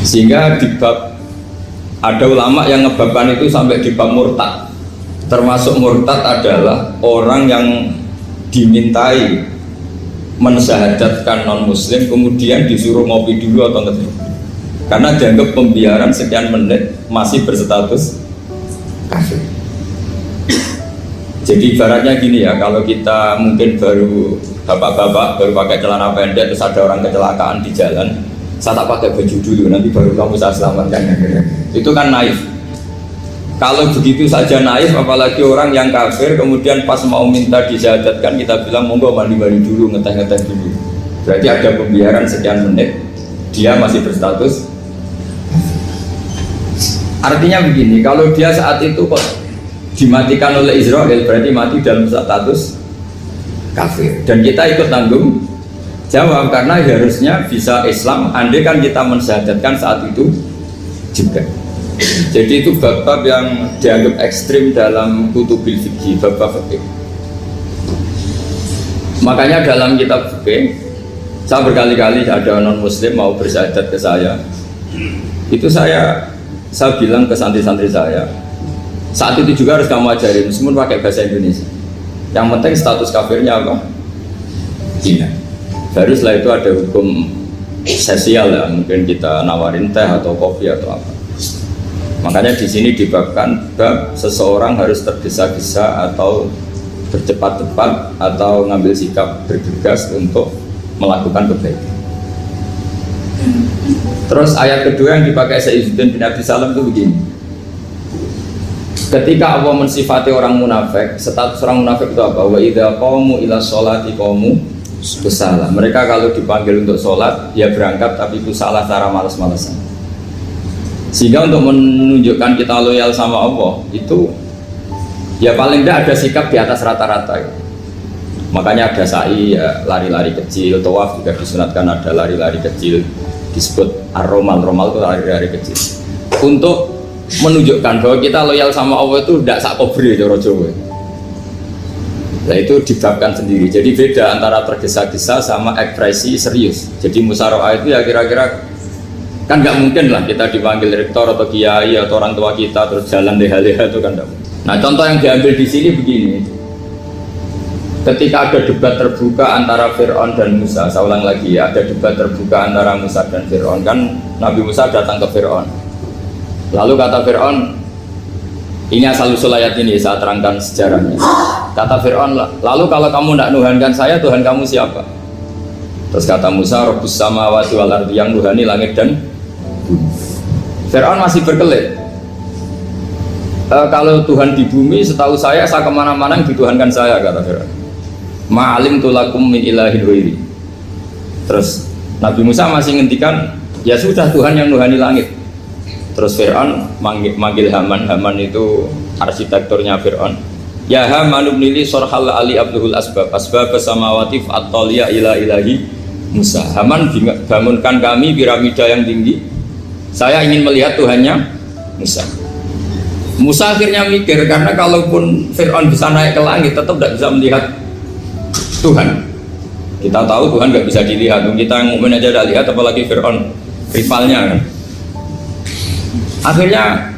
Sehingga di bab ada ulama yang ngebabkan itu sampai di bab murtad. Termasuk murtad adalah orang yang dimintai mensyahadatkan non muslim kemudian disuruh ngopi dulu atau ngeteh. Karena dianggap pembiaran sekian menit masih berstatus kafir. Jadi ibaratnya gini ya, kalau kita mungkin baru bapak-bapak baru pakai celana pendek terus ada orang kecelakaan di jalan, saya tak pakai baju dulu nanti baru kamu saya selamatkan. Itu kan naif. Kalau begitu saja naif, apalagi orang yang kafir kemudian pas mau minta disyahadatkan kita bilang monggo mandi-mandi dulu, ngeteh-ngeteh dulu. Berarti ada pembiaran sekian menit, dia masih berstatus. Artinya begini, kalau dia saat itu kok dimatikan oleh Israel berarti mati dalam status kafir dan kita ikut tanggung jawab karena harusnya bisa Islam andai kan kita mensyahadatkan saat itu juga. Jadi itu bab-bab yang dianggap ekstrim dalam kutubil fikih, bab-bab fikih. Makanya dalam kitab fikih saya berkali-kali ada non muslim mau bersyahadat ke saya, itu saya bilang ke santri-santri saya, saat itu juga harus kamu ajarin meskipun pakai bahasa Indonesia. Yang penting status kafirnya apa? Cina. Baru setelah itu ada hukum sosial ya, mungkin kita nawarin teh atau kopi atau apa. Makanya di sini dibabkan bab seseorang harus tergesa-gesa atau bercepat-cepat atau ngambil sikap bergegas untuk melakukan kebaikan. Terus ayat kedua yang dipakai Sayyiduddin bin Abi Salam itu begini. Ketika Allah mensifati orang munafik, status orang munafik itu apa? Wa idza qamu ila sholati qamu kusala. Mereka kalau dipanggil untuk sholat, ya berangkat tapi itu salah cara malas-malasan. Sehingga untuk menunjukkan kita loyal sama Allah itu ya paling tidak ada sikap di atas rata-rata ya. Makanya ada sa'i ya, lari-lari kecil, tawaf juga disunatkan ada lari-lari kecil, disebut ar-romal, romal itu lari-lari kecil untuk menunjukkan bahwa kita loyal sama Allah itu tidak sak kobre cara Jawa. Nah itu dibabkan sendiri. Jadi beda antara tergesa-gesa sama ekspresi serius. Jadi musyawarah itu ya kira-kira kan nggak mungkin lah kita dipanggil rektor atau kiai atau orang tua kita terus jalan leha-leha itu kan enggak. Nah contoh yang diambil di sini begini. Ketika ada debat terbuka antara Fir'aun dan Musa, saya ulang lagi ya, ada debat terbuka antara Musa dan Fir'aun. Kan Nabi Musa datang ke Fir'aun. Lalu kata Fir'aun, ini asal-usul ayat ini saya terangkan sejarahnya. Kata Fir'aun, lalu kalau kamu tidak nuhankan saya, Tuhan kamu siapa? Terus kata Musa, Rabbus samawati wal ardi, yang nuhani langit dan bumi. Fir'aun masih berkelit. Kalau Tuhan di bumi, setahu saya kemana-mana yang dituhankan saya, kata Fir'aun. Ma'alim tulakum min ilahin ghairi. Terus Nabi Musa masih ngendikan, ya sudah Tuhan yang nuhani langit. Terus Fir'aun manggil Haman. Haman itu arsitekturnya Fir'aun. Ya Haman ibnili sorhal ali abduhul asbab samawati fa'atoliya ila ilahi Musa. Haman bangunkan kami piramida yang tinggi. Saya ingin melihat Tuhannya Musa. Musa akhirnya mikir, karena kalaupun Fir'aun bisa naik ke langit tetap tidak bisa melihat Tuhan. Kita tahu Tuhan nggak bisa dilihat. Kita yang mukmin aja tidak lihat, apalagi Fir'aun rivalnya kan. Akhirnya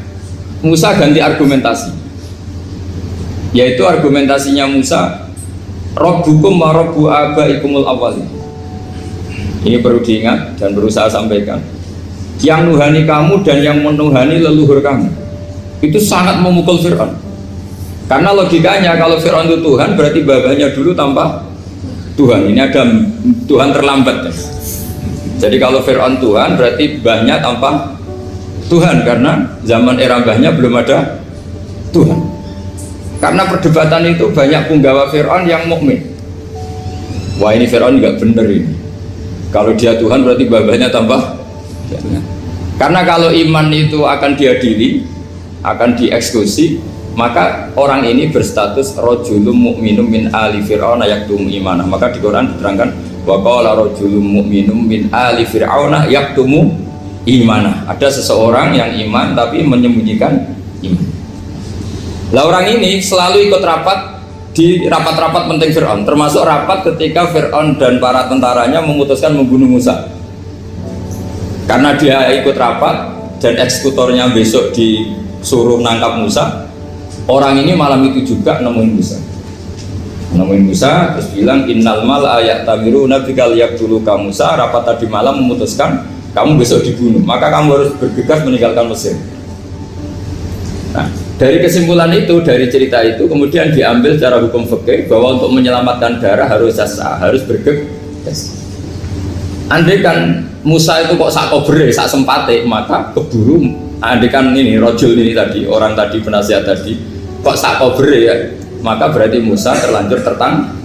Musa ganti argumentasi, yaitu argumentasinya Musa, Rabbukum wa Rabbu abaikumul awwalin. Ini perlu diingat dan perlu saya sampaikan. Yang nuhani kamu dan yang menuhani leluhur kamu. Itu sangat memukul Fir'aun. Karena logikanya kalau Fir'aun itu Tuhan berarti babanya dulu tanpa Tuhan. Ini ada Tuhan terlambat. Jadi kalau Fir'aun Tuhan berarti bahnya tanpa Tuhan, karena zaman era mbahnya belum ada Tuhan. Karena perdebatan itu banyak punggawa Fir'aun yang mukmin. Wah ini Fir'aun nggak bener ini. Kalau dia Tuhan berarti babanya tanpa Tuhan. Karena kalau iman itu akan diadili, akan dieksekusi, maka orang ini berstatus rojulum mukminum min ali fir'auna yaktum imanah. Maka di Quran diterangkan wa qala rojulum mukminum min ali fir'auna yaktumu imanah. Ada seseorang yang iman tapi menyembunyikan iman. Lah orang ini selalu ikut rapat di rapat-rapat penting Fir'aun, termasuk rapat ketika Fir'aun dan para tentaranya memutuskan membunuh Musa. Karena dia ikut rapat dan eksekutornya besok disuruh nangkap Musa, orang ini malam itu juga nemuin Musa terus bilang innal mal ayat tamiru nabikal dulu kamu Musa, rapat tadi malam memutuskan kamu besok dibunuh, maka kamu harus bergegas meninggalkan Mesir. Nah, dari kesimpulan itu, dari cerita itu kemudian diambil secara hukum fikih bahwa untuk menyelamatkan darah harus sah, harus bergegas. Andai kan Musa itu kok sak kobre, sak sempate, maka keburu. Andai kan ini rojul ini tadi, orang tadi penasihat tadi, kok sak kobre ya, maka berarti Musa terlanjur tertang.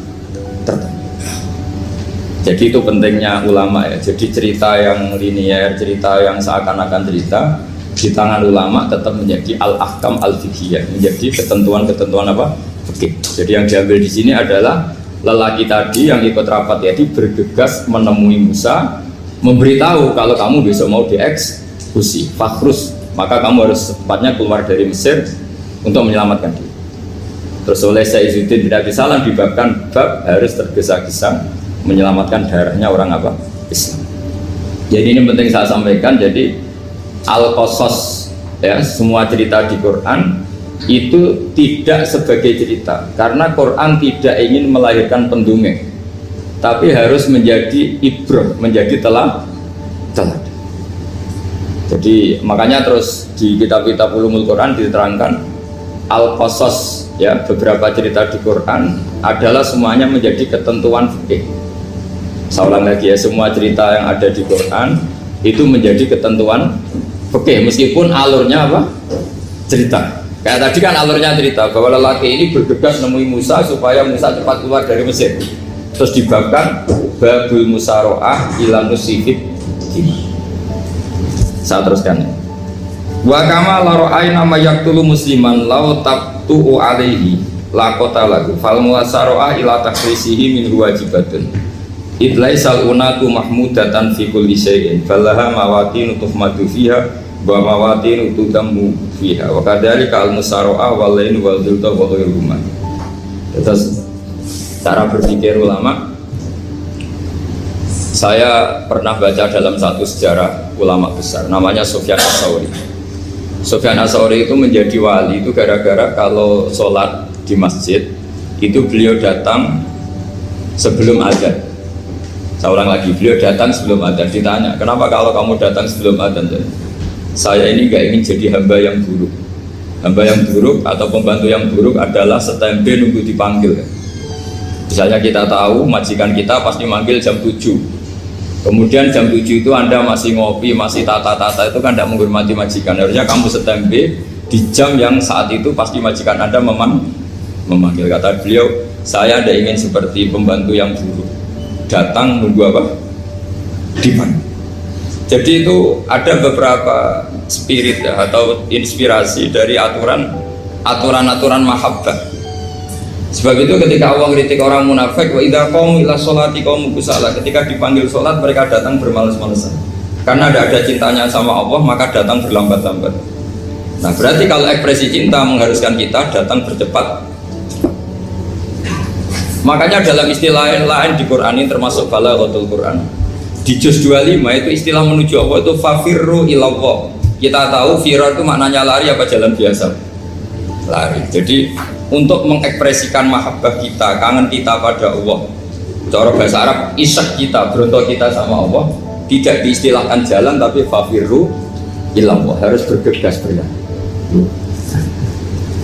Jadi itu pentingnya ulama ya. Jadi cerita yang linear, cerita yang seakan-akan cerita di tangan ulama tetap menjadi al-ahkam al-fiqhiyah, menjadi ketentuan-ketentuan apa? Fikih. Jadi yang diambil di sini adalah lelaki tadi yang ikut rapat tadi bergegas menemui Musa, memberitahu kalau kamu besok mau dieksekusi, fakhrus, maka kamu harus secepatnya keluar dari Mesir untuk menyelamatkan diri. Terus oleh Saizuddin bin Abi Salam dibabkan bab harus tergesa-gesa menyelamatkan darahnya orang apa? Islam. Jadi ini penting saya sampaikan. Jadi al-qasas ya, semua cerita di Quran itu tidak sebagai cerita, karena Quran tidak ingin melahirkan pendongeng, tapi harus menjadi ibrah, menjadi teladan. Jadi makanya terus di kitab-kitab ulumul Quran diterangkan al-qasas ya, beberapa cerita di Quran adalah semuanya menjadi ketentuan fikih. Saya ulang lagi ya, semua cerita yang ada di Quran itu menjadi ketentuan fikih, meskipun alurnya apa? Cerita. Kayak tadi kan alurnya cerita bahwa lelaki ini bergegas nemui Musa supaya Musa cepat keluar dari Mesir. Terus dibabkan babul musaroah ila musifid. Saya teruskan. Wa kama la ra'ayna ma yaqtulu musliman law tabtu'u alaihi la qatalahu fal musaroah ila takrisihi min wajibatun. Idlaisal unatu mahmudatan fi kulli syai'in falaha mawaqinu tuhmadu fiha wa mawatin utudammu fiha wa kadzalika al-musara'ah wal lain wal zulta wa ghairuhuma. Terus cara berpikir ulama, saya pernah baca dalam satu sejarah ulama besar namanya Sufyan Ats-Tsauri. Sufyan Ats-Tsauri itu menjadi wali itu gara-gara kalau sholat di masjid itu beliau datang sebelum adzan. Saya ulang lagi, beliau datang sebelum adzan. Ditanya, kenapa kalau kamu datang sebelum adzan? Saya ini nggak ingin jadi hamba yang buruk. Hamba yang buruk atau pembantu yang buruk adalah setempe nunggu dipanggil. Misalnya kita tahu majikan kita pasti manggil jam 7, kemudian jam 7 itu Anda masih ngopi, masih tata-tata, itu kan tidak menghormati majikan. Harusnya kamu setempe di jam yang saat itu pasti majikan Anda memanggil. Kata beliau, saya tidak ingin seperti pembantu yang buruk, datang nunggu apa? Dipanggil. Jadi itu ada beberapa spirit ya, atau inspirasi dari aturan-aturan mahabbah. Sebab itu ketika Allah kritik orang munafik, wa idza qamu ila sholati qamu kusala, ketika dipanggil sholat mereka datang bermalas-malasan. Karena tidak ada cintanya sama Allah, maka datang berlambat-lambat. Nah, berarti kalau ekspresi cinta mengharuskan kita datang bercepat. Makanya dalam istilah lain di Quran ini termasuk balaghatul Quran. Di juz 25 itu istilah menuju Allah itu fafirru ilallah. Kita tahu firar itu maknanya lari apa jalan biasa? Lari. Jadi untuk mengekspresikan mahabbah kita, kangen kita pada Allah, cara bahasa Arab isak kita, berontok kita sama Allah, tidak diistilahkan jalan tapi fafirru ilallah, harus bergegas berlari.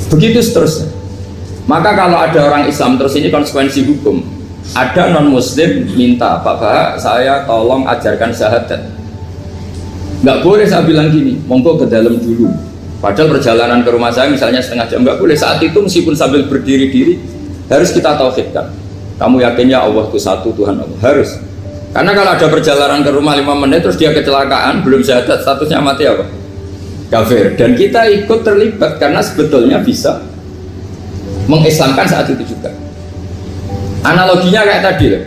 Begitu seterusnya. Maka kalau ada orang Islam, terus ini konsekuensi hukum. Ada non muslim minta, Pak, saya tolong ajarkan syahadat. Nggak boleh saya bilang gini, monggo ke dalam dulu. Padahal perjalanan ke rumah saya misalnya setengah jam, nggak boleh. Saat itu meskipun sambil berdiri-diri harus kita tauhidkan. Kamu yakin ya Allah itu satu Tuhan Allah? Harus. Karena kalau ada perjalanan ke rumah 5 menit terus dia kecelakaan, belum syahadat, statusnya mati apa? Kafir. Dan kita ikut terlibat karena sebetulnya bisa mengislamkan saat itu juga. Analoginya kayak tadi loh,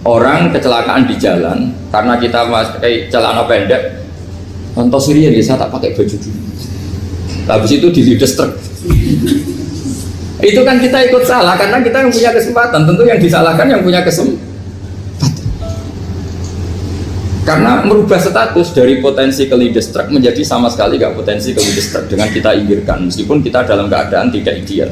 orang kecelakaan di jalan karena kita pakai celana pendek, contoh Syria dia tak pakai baju dulu, habis itu dilides truk. Itu kan kita ikut salah karena kita yang punya kesempatan, tentu yang disalahkan yang punya kesempatan. Karena merubah status dari potensi ke leaders truck menjadi sama sekali nggak potensi ke leaders truck dengan kita inggirkan, meskipun kita dalam keadaan tidak ideal.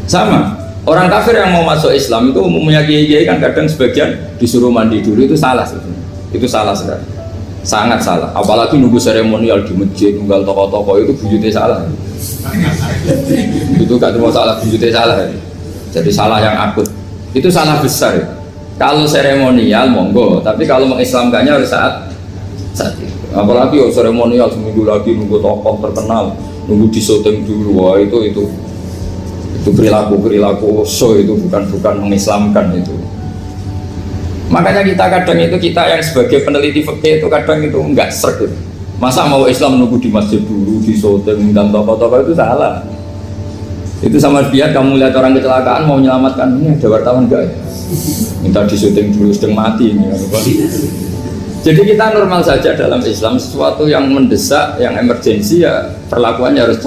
Sama, orang kafir yang mau masuk Islam itu umumnya kiai-kiai kan kadang sebagian disuruh mandi dulu, itu salah sebenarnya. Itu salah sekali, sangat salah. Apalagi nunggu seremonial di masjid, nunggal tokoh-tokoh itu bujutnya salah. Itu gak cuma salah bujutnya salah, jadi salah yang akut. Itu salah besar. Kalau seremonial monggo, tapi kalau mengislamkannya harus saat itu. Apalagi seremonial seminggu lagi nunggu tokoh terkenal, nunggu disyuting dulu, wah itu perilaku so, itu bukan mengislamkan itu. Makanya kita yang sebagai peneliti fikih itu kadang itu enggak serg. Masa mau Islam nunggu di masjid dulu, disyuting dan tokoh-tokoh, itu salah. Itu sama dia kamu lihat orang kecelakaan mau menyelamatkan, ini ada wartawan enggak ya? Minta disyuting dulu sedang mati ini. Jadi kita normal saja dalam Islam, sesuatu yang mendesak, yang emergensi ya perlakuannya harus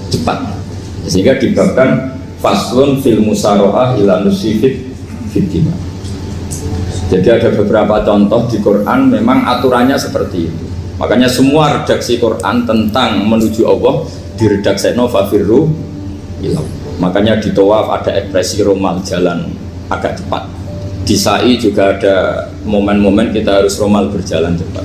cepat. Sehingga dibabkan faslun fil musarohah ila nusifid fitima. Jadi ada beberapa contoh di Quran memang aturannya seperti itu. Makanya semua redaksi Quran tentang menuju Allah diredaksi fafirru ilah. Makanya di tawaf ada ekspresi romal, jalan agak cepat. Di sa'i juga ada momen-momen kita harus romal, berjalan cepat.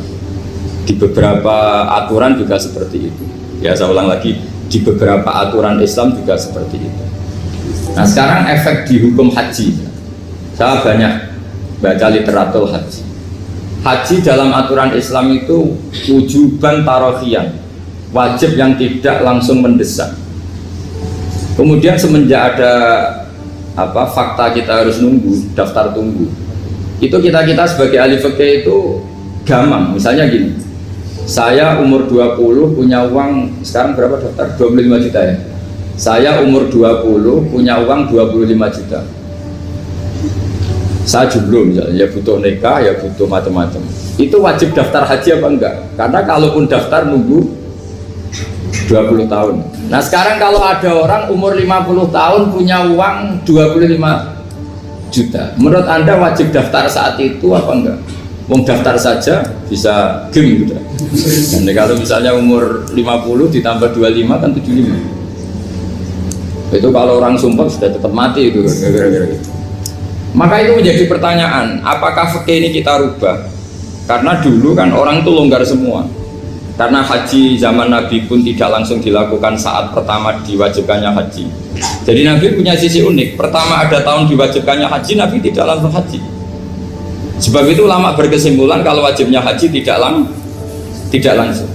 Di beberapa aturan juga seperti itu. Ya saya ulang lagi, di beberapa aturan Islam juga seperti itu. Nah sekarang efek di hukum haji. Saya banyak baca literatur haji. Haji dalam aturan Islam itu wujuban tarofian, wajib yang tidak langsung mendesak. Kemudian semenjak ada fakta kita harus nunggu, daftar tunggu, itu kita sebagai ahli fikih itu gampang. Misalnya gini, saya umur 20 punya uang, sekarang berapa daftar? 25 juta ya. Saya umur 20 punya uang 25 juta. Saya jomblo misalnya, ya butuh nikah, ya butuh macam-macam. Itu wajib daftar haji apa enggak? Karena kalaupun daftar nunggu 20 tahun. Nah sekarang kalau ada orang umur 50 tahun punya uang 25 juta, menurut Anda wajib daftar saat itu apa enggak? Wong daftar saja bisa game gitu. Dan kalau misalnya umur 50 ditambah 25 kan 75. Itu kalau orang sumpah sudah tetap mati itu kira-kira gitu. Maka itu menjadi pertanyaan, apakah fikih ini kita rubah? Karena dulu kan orang itu longgar semua. Karena haji zaman Nabi pun tidak langsung dilakukan saat pertama diwajibkannya haji. Jadi Nabi punya sisi unik. Pertama ada tahun diwajibkannya haji, Nabi tidak langsung haji. Sebab itu ulama berkesimpulan kalau wajibnya haji tidak langsung.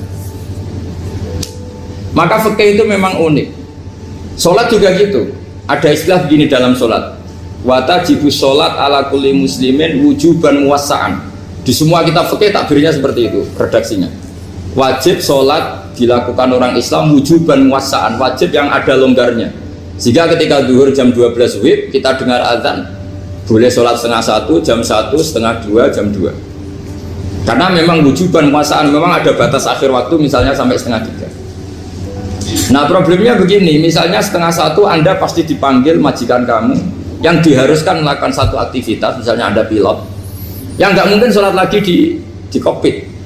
Maka fikih itu memang unik. Sholat juga gitu. Ada istilah begini dalam sholat. Watajibu sholat ala kulli muslimin wujuban muwassa'an. Di semua kitab fikih takbirnya seperti itu redaksinya. Wajib sholat dilakukan orang Islam wujuban muwassa'an, wajib yang ada longgarnya. Sehingga ketika zuhur jam 12 WIB kita dengar azan, boleh sholat setengah 1, jam 1, setengah 2, jam 2. Karena memang wujuban muwassa'an, memang ada batas akhir waktu misalnya sampai setengah 3. Nah problemnya begini, misalnya setengah 1 Anda pasti dipanggil majikan kamu yang diharuskan melakukan satu aktivitas, misalnya Anda pilot, yang nggak mungkin sholat lagi di kokpit.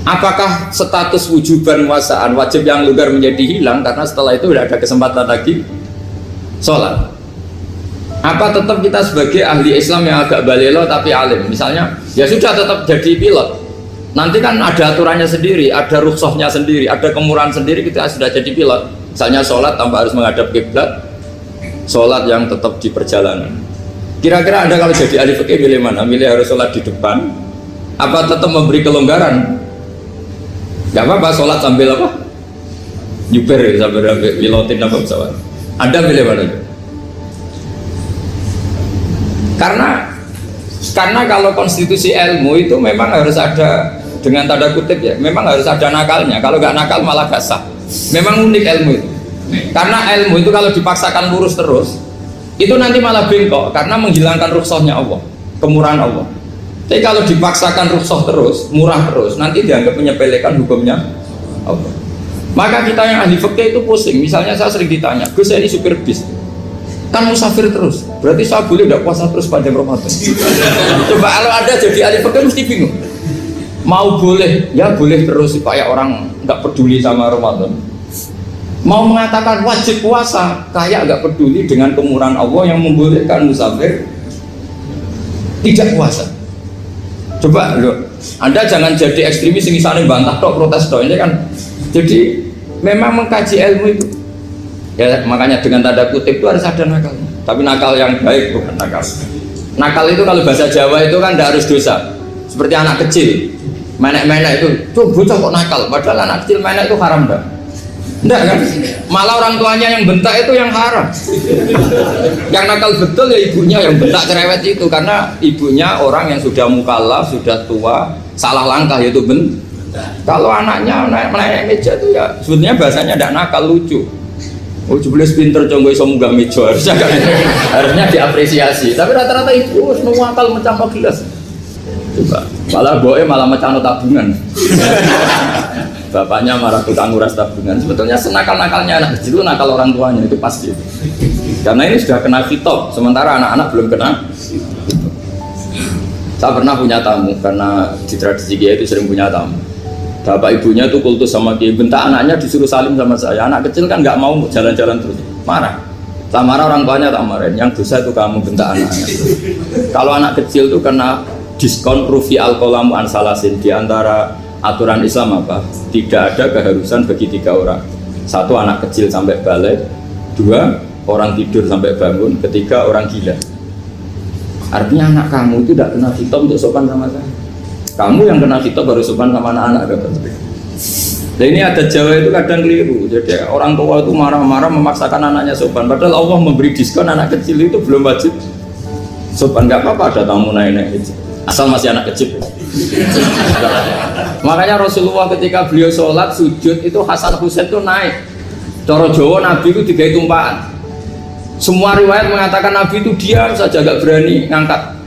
Apakah status wujuban muwassa'an, wajib yang longgar menjadi hilang karena setelah itu tidak ada kesempatan lagi sholat? Apa tetap kita sebagai ahli Islam yang agak balelo tapi alim, misalnya ya sudah tetap jadi pilot, nanti kan ada aturannya sendiri, ada rukhsahnya sendiri, ada kemurahan sendiri, kita sudah jadi pilot. Misalnya sholat tanpa harus menghadap kiblat, sholat yang tetap di perjalanan. Kira-kira Anda kalau jadi ahli fikih milih mana? Milih harus sholat di depan, apa tetap memberi kelonggaran? Gak apa-apa sholat sambil apa? Nyuper ya, sambil pilotin apa pesawat. Anda milih mana? Karena kalau konstitusi ilmu itu memang harus ada, dengan tanda kutip ya, memang harus ada nakalnya. Kalau nggak nakal malah gak sah. Memang unik ilmu itu. Karena ilmu itu kalau dipaksakan lurus terus, itu nanti malah bengkok karena menghilangkan rukhsahnya Allah, kemurahan Allah. Tapi kalau dipaksakan rukhsah terus, murah terus, nanti dianggap menyepelekan hukumnya Allah. Maka kita yang ahli fikih itu pusing. Misalnya saya sering ditanya, Gus ini supir bis, Kan musafir terus, berarti saya boleh tidak puasa terus pada Ramadan. Coba kalau ada jadi ahli fikih mesti bingung. Mau boleh, ya boleh terus supaya orang nggak peduli sama Ramadan. Mau mengatakan wajib puasa, kayak nggak peduli dengan kemurahan Allah yang membolehkan musafir tidak puasa. Coba loh, Anda jangan jadi ekstremis yang misalnya bantah tok, protes tok, ini kan. Jadi memang mengkaji ilmu itu. Ya makanya dengan tanda kutip itu harus ada nakal, tapi nakal yang baik bukan nakal. Nakal itu kalau bahasa Jawa itu kan tidak harus dosa. Seperti anak kecil, menek-menek itu, tuh bocah kok nakal, padahal anak kecil menek itu haram enggak? Enggak kan? Malah orang tuanya yang bentak itu yang haram. Yang nakal betul ya ibunya yang bentak cerewet itu, karena ibunya orang yang sudah mukallaf, sudah tua, salah langkah yaitu bentak. Kalau anaknya naik meja itu ya sebetulnya bahasanya tidak nakal, lucu. Oh jebule pinter conggo iso munggah meja, harusnya diapresiasi. Tapi rata-rata ibu semua akal mencang gelas. Coba malah boe malah mecano tabungan. Bapaknya marah tukang nguras tabungan. Sebetulnya senakal-nakalnya anak kecil itu nakal orang tuanya, itu pasti. Karena ini sudah kena khitab, sementara anak-anak belum kena. Saya pernah punya tamu, karena di tradisi Kiai itu sering punya tamu. Bapak ibunya itu kultus sama Kiai, bentak anaknya disuruh salim sama saya. Anak kecil kan nggak mau jalan-jalan terus, marah. Tak marah orang tuanya tak marahin. Yang dosa itu kamu bentak anaknya. Kalau anak kecil itu kena diskon rufi al-qalamu an salasin. Di antara aturan Islam apa? Tidak ada keharusan bagi 3 orang. 1 anak kecil sampai balik, 2 orang tidur sampai bangun, 3 orang gila. Artinya anak kamu itu tidak kena khitab untuk sopan sama saya. Kamu yang kena khitab baru sopan sama anak-anak. Nah ini ada Jawa itu kadang keliru. Jadi orang tua itu marah-marah memaksakan anaknya sopan. Padahal Allah memberi diskon anak kecil itu belum wajib sopan. Gak apa-apa ada tamu naik-naik asal masih anak kecil. Makanya Rasulullah ketika beliau sholat sujud itu Hasan Husain itu naik. Cara Jawa Nabi itu 3 tumpahan. Semua riwayat mengatakan Nabi itu diam saja, gak berani ngangkat.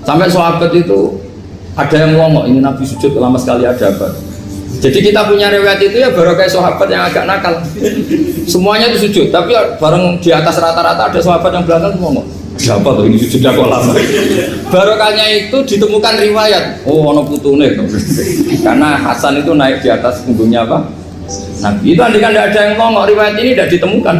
Sampai sahabat itu ada yang ngomong, ini Nabi sujud lama sekali ada apa? Jadi kita punya riwayat itu ya baru kayak sahabat yang agak nakal. Semuanya itu sujud, tapi bareng di atas rata-rata ada sahabat yang belakang ngomong, ada apa tuh ini sujudnya kok lama? Barokahnya itu ditemukan riwayat, oh ono putune. Karena Hasan itu naik di atas punggungnya apa? Nabi itu andai kan tidak ada yang ngomong, riwayat ini tidak ditemukan.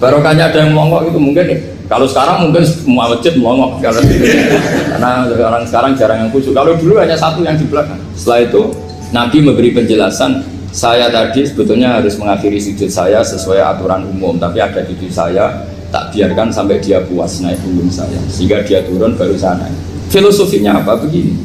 Barokahnya ada yang ngomong itu mungkin nih. Kalau sekarang mungkin semua masjid melongok karena orang sekarang jarang yang khusyuk. Kalau dulu hanya 1 yang di belakang. Setelah itu Nabi memberi penjelasan, saya tadi sebetulnya harus mengakhiri sujud saya sesuai aturan umum, tapi ada cucu saya tak biarkan sampai dia puas naik punggung saya, sehingga dia turun baru saya naik. Filosofinya apa? Begini,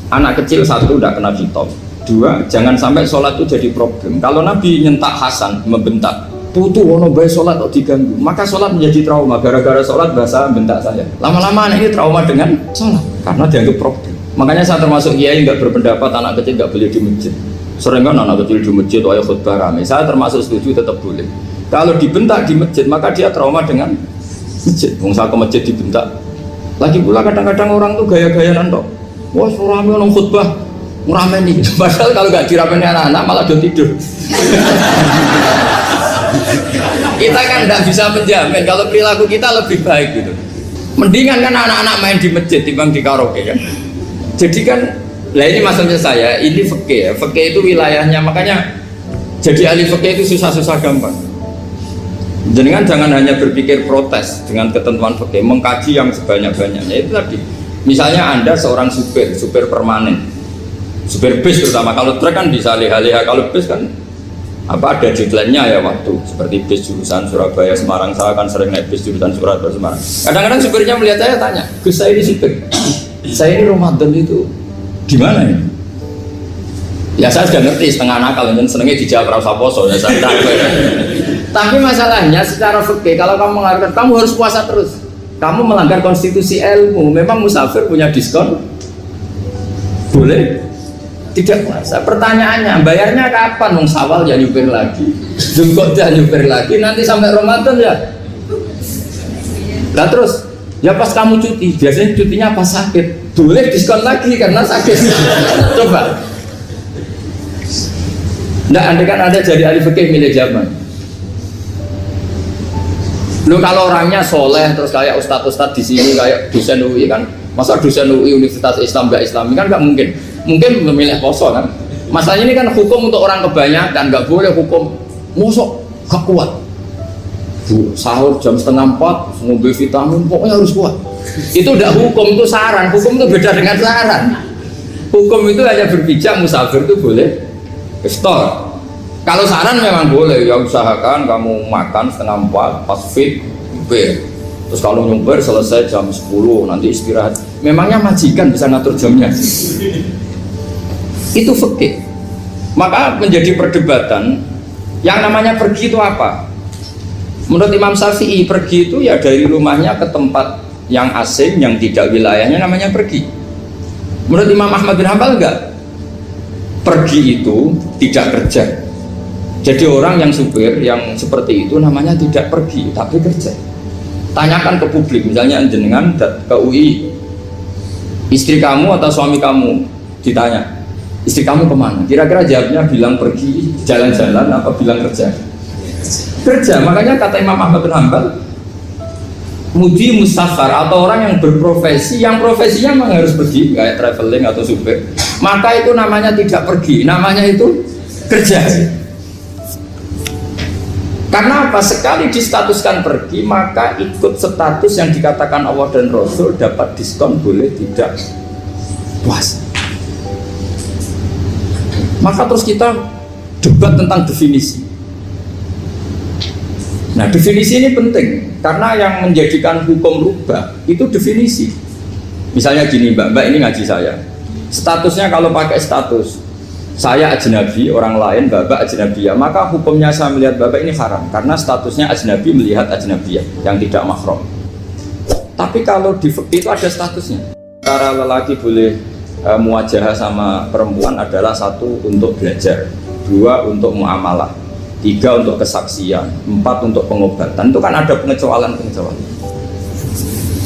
anak kecil 1 udah kena khitab, 2 jangan sampai sholat itu jadi problem. Kalau Nabi nyentak Hasan, membentak putu wono bae sholat kok diganggu, maka sholat menjadi trauma. Gara-gara sholat bahasa bentak saya, lama-lama anak ini trauma dengan sholat karena dianggap problem. Makanya saya termasuk kiai nggak berpendapat anak kecil nggak boleh di masjid. Sering kan anak kecil di masjid ayo khutbah rame, saya termasuk setuju tetap boleh. Kalau dibentak di masjid maka dia trauma dengan masjid. Saya ke masjid dibentak, lagi pula kadang-kadang orang tuh gaya-gayaan tok, wah rame orang khutbah ngeramen nih, padahal kalau nggak diramein anak-anak malah udah tidur. Kita kan tidak bisa menjamin kalau perilaku kita lebih baik gitu. Mendingan kan anak-anak main di masjid timbang di karaoke kan. Jadi kan, lah ini maksudnya saya, ini fikih ya. Fikih itu wilayahnya, makanya jadi ahli fikih itu susah-susah gampang. Jadi kan jangan hanya berpikir protes dengan ketentuan fikih, mengkaji yang sebanyak-banyaknya. Itu tadi, misalnya Anda seorang supir permanen, supir bis terutama. Kalau truk kan bisa leha-leha, kalau bis kan apa ada deadline-nya ya waktu, seperti bis jurusan Surabaya Semarang. Saya kan sering naik bis jurusan Surabaya Semarang. Kadang-kadang supirnya melihat saya tanya, Gus saya ini supir, saya ini Ramadan itu di mana ini? Ya saya sudah ngerti setengah nakal, dan senengnya dijawab rasa poso ya saya tahu. Tapi masalahnya secara fikih kalau kamu mengharapkan kamu harus puasa terus, kamu melanggar konstitusi ilmu. Memang musafir punya diskon, boleh tidak puasa. Pertanyaannya, bayarnya kapan? Wong Syawal ya nyupir lagi, Dzulqa'dah nyupir lagi, nanti sampai Ramadan ya. Lah terus, ya pas kamu cuti, biasanya cutinya pas sakit, boleh diskon lagi karena sakit. Coba. Nggak, andai kan ada jadi ahli fikih milih zaman. Loh kalau orangnya soleh terus kayak ustadz di sini kayak dosen UI kan, masa dosen UI Universitas Islam nggak Islami kan nggak mungkin. Mungkin memilih poso kan. Masalahnya ini kan hukum untuk orang kebanyakan, nggak boleh hukum musuh gak kuat. Sahur jam 3:30 ngombe vitamin pokoknya harus kuat. Itu udah hukum, itu saran. Hukum itu beda dengan saran. Hukum itu hanya berpijak musafir itu boleh iftar. Kalau saran memang boleh, ya usahakan kamu makan 3:30 pas fit, nyumpir. Terus kalau nyumpir selesai jam 10, nanti istirahat. Memangnya majikan bisa ngatur jamnya? Itu fikih. Maka menjadi perdebatan, yang namanya pergi itu apa? Menurut Imam Syafi'i, pergi itu ya dari rumahnya ke tempat yang asing, yang tidak wilayahnya namanya pergi. Menurut Imam Ahmad bin Hanbal enggak. Pergi itu tidak kerja. Jadi orang yang supir yang seperti itu namanya tidak pergi tapi kerja. Tanyakan ke publik, misalnya jenengan ke UI, istri kamu atau suami kamu ditanya, istri kamu kemana? Kira-kira jawabnya bilang pergi jalan-jalan apa bilang kerja? Kerja. Makanya kata Imam Ahmad bin Hanbal, mudi musafar atau orang yang berprofesi, yang profesinya memang harus pergi kayak traveling atau supir, maka itu namanya tidak pergi, namanya itu kerja. Karena apa? Sekali distatuskan pergi, maka ikut status yang dikatakan Allah dan Rasul, dapat diskon, boleh tidak puasa. Maka terus kita debat tentang definisi. Nah, definisi ini penting karena yang menjadikan hukum rubah itu definisi. Misalnya gini, Mbak ini ngaji saya. Statusnya kalau pakai status saya ajnabi, orang lain Bapak ajnabiyah, maka hukumnya saya melihat Bapak ini haram karena statusnya ajnabi melihat ajnabiyah yang tidak mahram. Tapi kalau di fikih itu ada statusnya. Cara lelaki boleh muwajahah sama perempuan adalah 1 untuk belajar, 2 untuk muamalah, 3 untuk kesaksian, 4 untuk pengobatan. Itu kan ada pengecualian.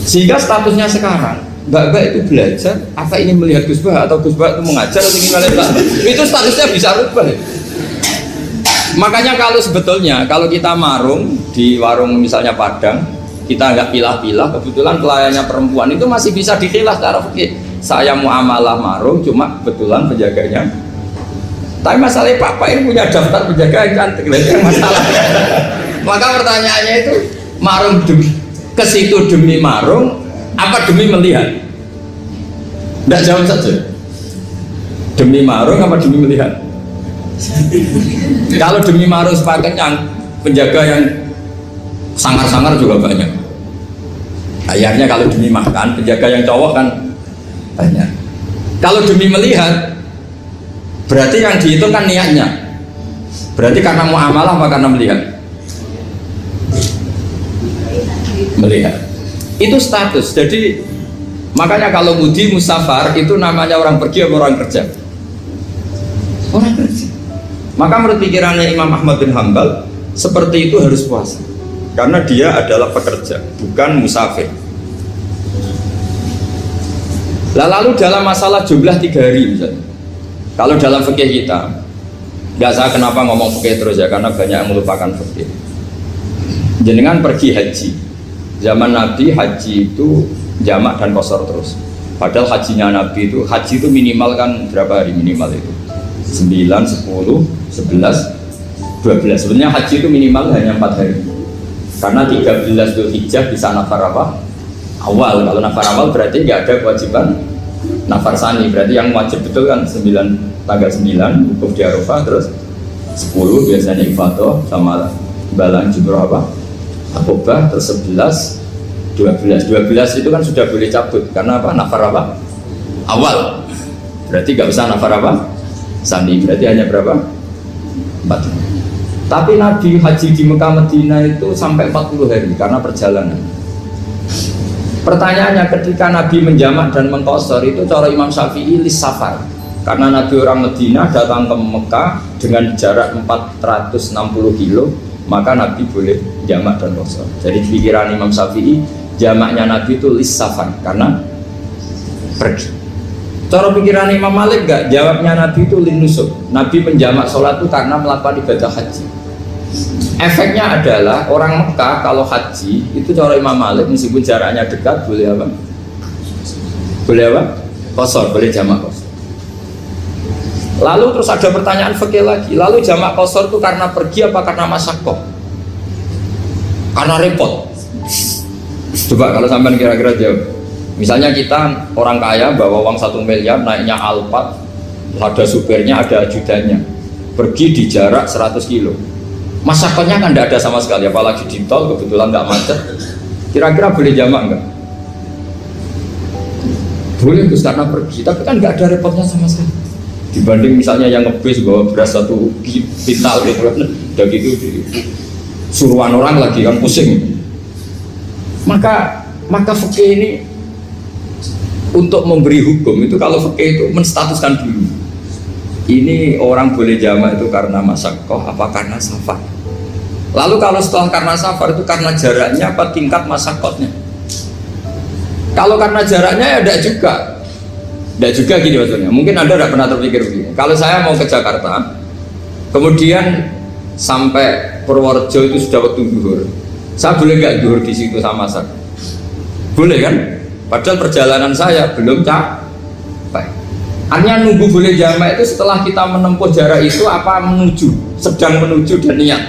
Sehingga statusnya sekarang Mbak itu belajar, apa ini melihat Gus Bah atau Gus Bah itu mengajar atau gimana Mbak? Itu statusnya bisa rubah. Makanya kalau sebetulnya kalau kita marung di warung misalnya Padang, kita nggak pilah-pilah, kebetulan pelayannya perempuan itu masih bisa dikilah secara fikih. Saya muamalah marung, cuma kebetulan penjaganya. Tapi masalahnya Papa ini punya daftar penjaga yang cantik, yang masalah. Maka pertanyaannya itu marung ke situ demi marung apa demi melihat? Tidak jawab saja. Demi marung apa demi melihat? Kalau demi marung sepakat yang penjaga yang sangar-sangar juga banyak. Akhirnya kalau demi makan, penjaga yang cowok kan banyak. Kalau demi melihat, berarti yang dihitung kan niatnya. Berarti karena muamalah apa karena melihat? Melihat. Itu status. Jadi makanya kalau mudi musafar itu namanya orang pergi atau orang kerja? Orang kerja. Maka menurut pikirannya Imam Ahmad bin Hanbal seperti itu harus puasa karena dia adalah pekerja bukan musafir. Lalu dalam masalah jumlah 3 hari misalnya, kalau dalam fikih kita, nggak saya kenapa ngomong fikih terus ya karena banyak yang melupakan fikih. Jenengan pergi haji. Zaman Nabi haji itu jamak dan qashar terus. Padahal hajinya Nabi itu, haji itu minimal kan berapa hari minimal itu? 9, 10, 11, 12. Sebenarnya haji itu minimal hanya 4 hari. Karena 13 Dzulhijjah bisa nafar apa? Awal. Kalau nafar awal berarti nggak ada kewajiban nafar sani. Berarti yang wajib betul kan tanggal 9 wukuf di Arafah, terus 10 biasanya ifadah sama balang jumroh apa? Akobah, terus 11, 12 itu kan sudah boleh cabut karena apa? Nafar apa? Awal. Berarti nggak usah nafar apa? Sani. Berarti hanya berapa? 4. Tapi Nabi haji di Mekah Medina itu sampai 40 hari karena perjalanan. Pertanyaannya ketika Nabi menjamak dan mengqashar itu cara Imam Syafi'i lis safar. Karena Nabi orang Medina datang ke Mekah dengan jarak 460 kilo, maka Nabi boleh jamak dan qashar. Jadi pikiran Imam Syafi'i jamaknya Nabi itu lis safar karena pergi. Cara pikiran Imam Malik enggak, jawabnya Nabi itu lin nusuk. Nabi menjamak sholat itu karena melakukan ibadah haji. Efeknya adalah orang Mekah kalau haji itu cara Imam Malik meskipun jaraknya dekat boleh apa? Boleh apa? Qasar, boleh jamak qasar. Lalu terus ada pertanyaan fikih lagi. Lalu jamak qasar itu karena pergi apa karena masyaqqah? Karena repot. Coba kalau sampean kira-kira jawab. Misalnya kita orang kaya bawa uang 1 miliar naiknya Alphard, ada supirnya, ada ajudannya, pergi di jarak 100 kilo. Masyaqqahnya kan tidak ada sama sekali, apalagi di tol kebetulan nggak macet. Kira-kira boleh jamak nggak? Boleh Gus karena pergi, tapi kan nggak ada repotnya sama sekali. Dibanding misalnya yang ngebis bawa beras 1 kintal gitu kan, udah gitu suruhan orang lagi kan pusing. Maka fikih ini untuk memberi hukum itu kalau fikih itu menstatuskan dulu. Ini orang boleh jamak itu karena masyaqqah apa karena safar. Lalu kalau setelah karena safar itu karena jaraknya apa tingkat masyaqqahnya. Kalau karena jaraknya ya tidak juga gini maksudnya. Mungkin Anda tidak pernah terpikir begini. Kalau saya mau ke Jakarta, kemudian sampai Purworejo itu sudah waktu zuhur, saya boleh nggak zuhur di situ sama masak? Boleh kan? Padahal perjalanan saya belum capek. Artinya nunggu boleh jamak itu setelah kita menempuh jarak itu apa menuju, sedang menuju dan niat.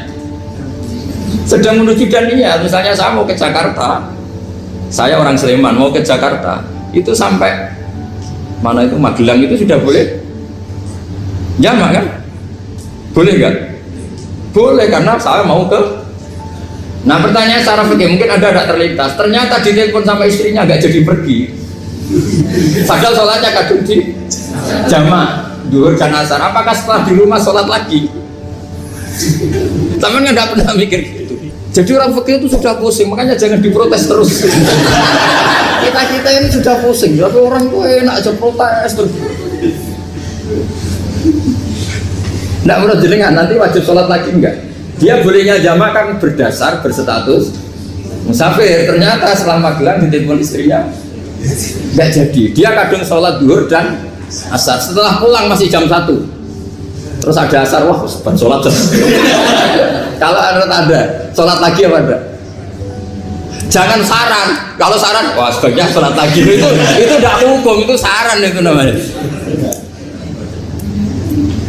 Sedang menuju dan niat. Misalnya saya mau ke Jakarta, saya orang Sleman mau ke Jakarta, itu sampai mana itu Magelang itu sudah boleh jamak kan? Boleh kan? Boleh karena saya mau ke. Nah pertanyaan secara fikih mungkin ada tidak terlintas. Ternyata ditelepon sama istrinya nggak jadi pergi. Padahal sholatnya kadung di jamak zuhur dan asar. Apakah setelah di rumah sholat lagi? Teman nggak pernah mikir gitu. Jadi orang fikih itu sudah pusing, makanya jangan diprotes terus. Kita ini sudah pusing, tapi orang itu enak aja protes terus. Nggak menurut jenengan nanti wajib sholat lagi enggak? Dia bolehnya jamak kan berdasar berstatus musafir. Ternyata setelah Magelang ditelepon istrinya nggak jadi. Dia kadang sholat zuhur dan asar. Setelah pulang masih jam 1. Terus ada asar, wah sempat sholat terus. Kalau ada sholat lagi apa ada? Jangan saran. Kalau saran, wah sebaiknya sholat lagi. Itu tidak hukum, itu saran itu namanya.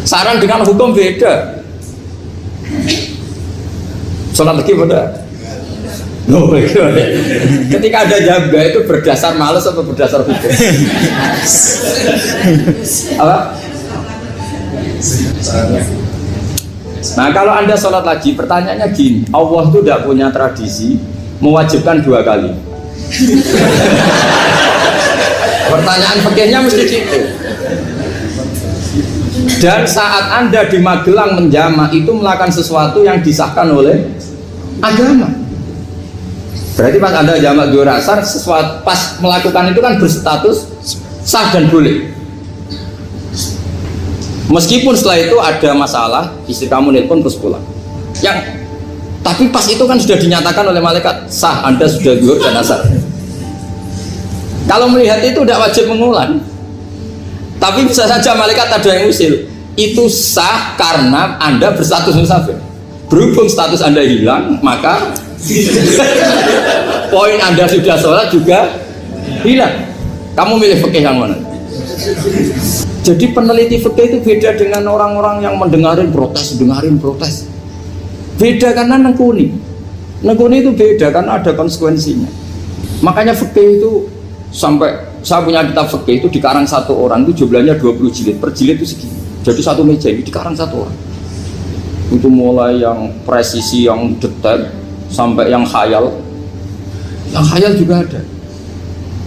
Saran dengan hukum beda. Sholat lagi pada. Ketika ada jaga itu berdasar malas atau berdasar hukum? Apa? Nah kalau Anda sholat lagi, pertanyaannya gini, Allah itu tidak punya tradisi mewajibkan 2 kali. Pertanyaan fikihnya mesti gitu. Dan saat Anda di Magelang menjamak itu melakukan sesuatu yang disahkan oleh agama. Berarti pas Anda jamak zuhur asar, sesuatu pas melakukan itu kan berstatus sah dan boleh. Meskipun setelah itu ada masalah, istri kamu nelpon terus pulang. Tapi pas itu kan sudah dinyatakan oleh malaikat sah, Anda sudah zuhur dan asar. Kalau melihat itu tidak wajib mengulang. Tapi bisa saja malaikat ada yang usil. Itu sah karena Anda berstatus musafir. Berhubung status Anda hilang, maka poin Anda sudah sholat juga hilang. Kamu milih fikih yang mana? Jadi peneliti fikih itu beda dengan orang-orang yang dengarin protes. Beda karena nengkuni itu beda karena ada konsekuensinya. Makanya fikih itu sampai saya punya kitab fikih itu dikarang 1 orang itu jumlahnya 20 jilid, per jilid itu segini. Jadi 1 meja ini dikarang 1 orang. Itu mulai yang presisi, yang detail sampai yang khayal. Yang khayal juga ada.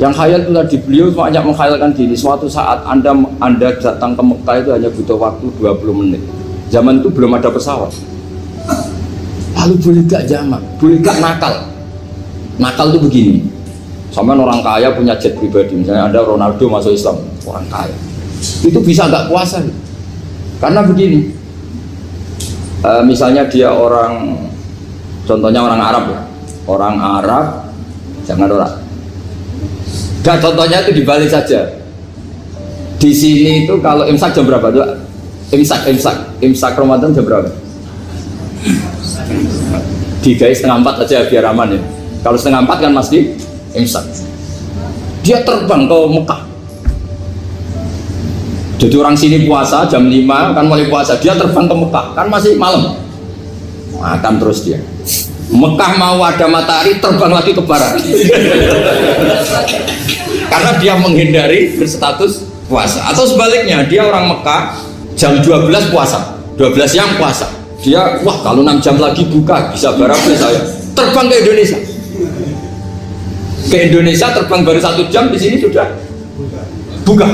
Yang khayal itu tadi beliau banyak menghayalkan diri. Suatu saat Anda datang ke Mekah itu hanya butuh waktu 20 menit. Zaman itu belum ada pesawat. Lalu boleh gak jamak? Boleh gak nakal? Nakal itu begini. Sama orang kaya punya jet pribadi, misalnya ada Ronaldo masuk Islam, orang kaya itu bisa gak puasa karena begini, misalnya dia contohnya orang Arab ya, orang Arab jangan orang gak, contohnya itu dibalik saja. Di sini itu kalau imsak jam berapa tuh? Imsak Ramadan jam berapa? digawe setengah 4 aja biar aman ya. Kalau setengah 4 kan pasti imsak. Dia terbang ke Mekah. Jadi orang sini puasa jam 5 kan mulai puasa, dia terbang ke Mekah kan masih malam. Makan terus dia. Mekah mau ada matahari terbang lagi ke barat. Karena dia menghindari berstatus puasa. Atau sebaliknya, dia orang Mekah jam 12 puasa, 12 siang puasa. Dia wah kalau 6 jam lagi buka bisa barangkali saya terbang ke Indonesia. Ke Indonesia terbang baru 1 jam, di sini sudah buka.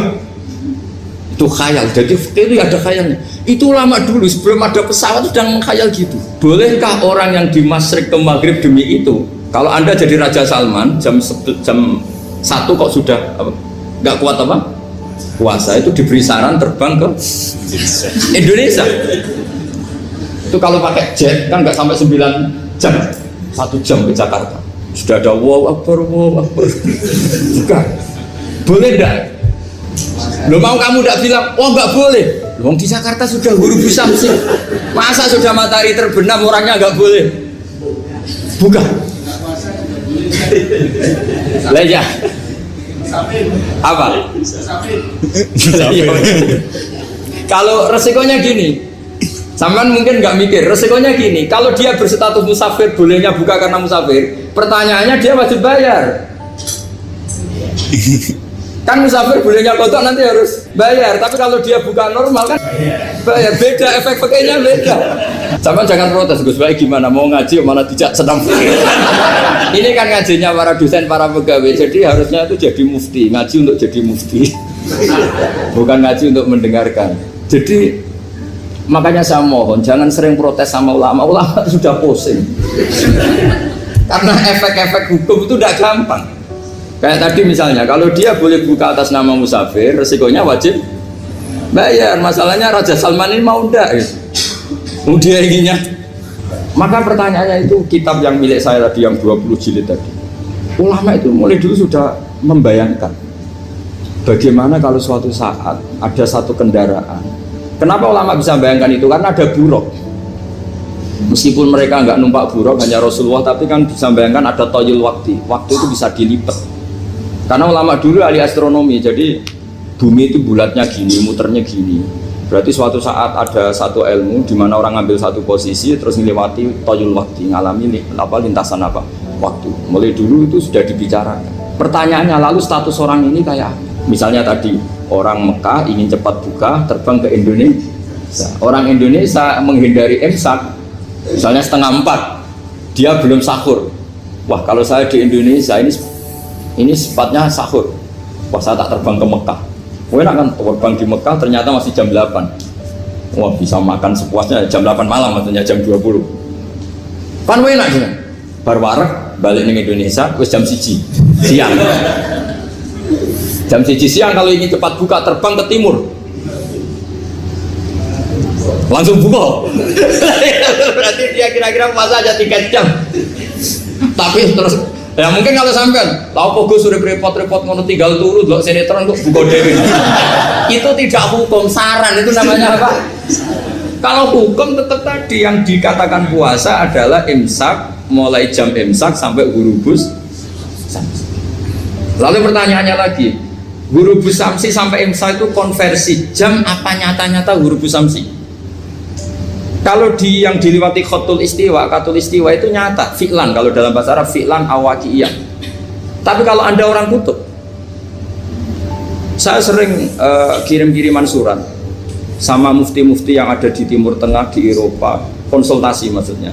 Itu khayal. Jadi itu ada khayalnya. Itu lama dulu sebelum ada pesawat sudah mengkhayal gitu. Bolehkah orang yang di Masyrik ke Maghrib demi itu? Kalau Anda jadi Raja Salman jam 1 kok sudah nggak kuat apa? Puasa, itu diberi saran terbang ke Indonesia. Itu kalau pakai jet kan nggak sampai 9 jam, 1 jam ke Jakarta. Sudah ada wow akbar. Bukan. Boleh enggak? Lo mau kamu enggak bilang, oh enggak boleh. Lo di Jakarta sudah Ghurubu Syamsi. Masa sudah matahari terbenam orangnya enggak boleh? Bukan. Lah ya. Apa? Kalau resikonya gini, sampean mungkin nggak mikir, resikonya gini, kalau dia berstatus musafir, bolehnya buka karena musafir, pertanyaannya dia wajib bayar. Kan musafir bolehnya kodok nanti harus bayar, tapi kalau dia buka normal kan bayar, beda, efek-efeknya beda. Sama jangan protes, Gus Baik gimana, mau ngaji mana tidak senang. Ini kan ngajinya para dosen, para pegawai, jadi harusnya itu jadi mufti, ngaji untuk jadi mufti, bukan ngaji untuk mendengarkan. Jadi makanya saya mohon jangan sering protes sama ulama itu sudah pusing. Karena efek-efek hukum itu tidak gampang. Kayak tadi misalnya, kalau dia boleh buka atas nama musafir, resikonya wajib bayar. Masalahnya Raja Salman ini mau enggak ya? Dia inginnya. Maka pertanyaannya itu kitab yang milik saya tadi yang 20 jilid tadi. Ulama itu mulai dulu sudah membayangkan bagaimana kalau suatu saat ada satu kendaraan. Kenapa ulama bisa bayangkan itu? Karena ada buruk. Meskipun mereka nggak numpak buruk, hanya Rasulullah, tapi kan bisa bayangkan ada toyul waktu. Waktu itu bisa dilipat. Karena ulama dulu ahli astronomi, jadi bumi itu bulatnya gini, muternya gini. Berarti suatu saat ada satu ilmu di mana orang ngambil satu posisi terus melewati toyul waktu, ngalami lintasan waktu. Mulai dulu itu sudah dibicarakan. Pertanyaannya lalu status orang ini kayak apa? Misalnya tadi orang Mekah ingin cepat buka terbang ke Indonesia. Orang Indonesia menghindari imsak, misalnya 3:30, dia belum sahur. Wah kalau saya di Indonesia ini sifatnya sahur. Wah saya tak terbang ke Mekah. Enak kan terbang di Mekah ternyata masih jam 8. Wah bisa makan sepuasnya jam 8 malam, maksudnya jam 20. Kan enak kan? Bar wareg balik ke Indonesia wis jam 1 siang. Jam 1 siang kalau ingin cepat buka terbang ke timur. Langsung buka. Berarti dia kira-kira puasa aja 3 jam. Tapi terus ya mungkin kalau sampean tahu kok Gus sudah repot-repot ngono tinggal turu delok sinetron kok buka dhewe. Itu tidak hukum, saran itu namanya apa? Kalau hukum tetap tadi yang dikatakan puasa adalah imsak, mulai jam imsak sampai Ghurubus Syamsi. Lalu pertanyaannya lagi, Ghurubus Syamsi sampai imsak itu konversi jam apa nyata-nyata Ghurubus Syamsi? Kalau yang diliwati khatul istiwa itu nyata, fi'lan, kalau dalam bahasa Arab fi'lan awaqiyah. Tapi kalau Anda orang kutub, saya sering kirim-kiriman surat sama mufti-mufti yang ada di Timur Tengah, di Eropa, konsultasi maksudnya.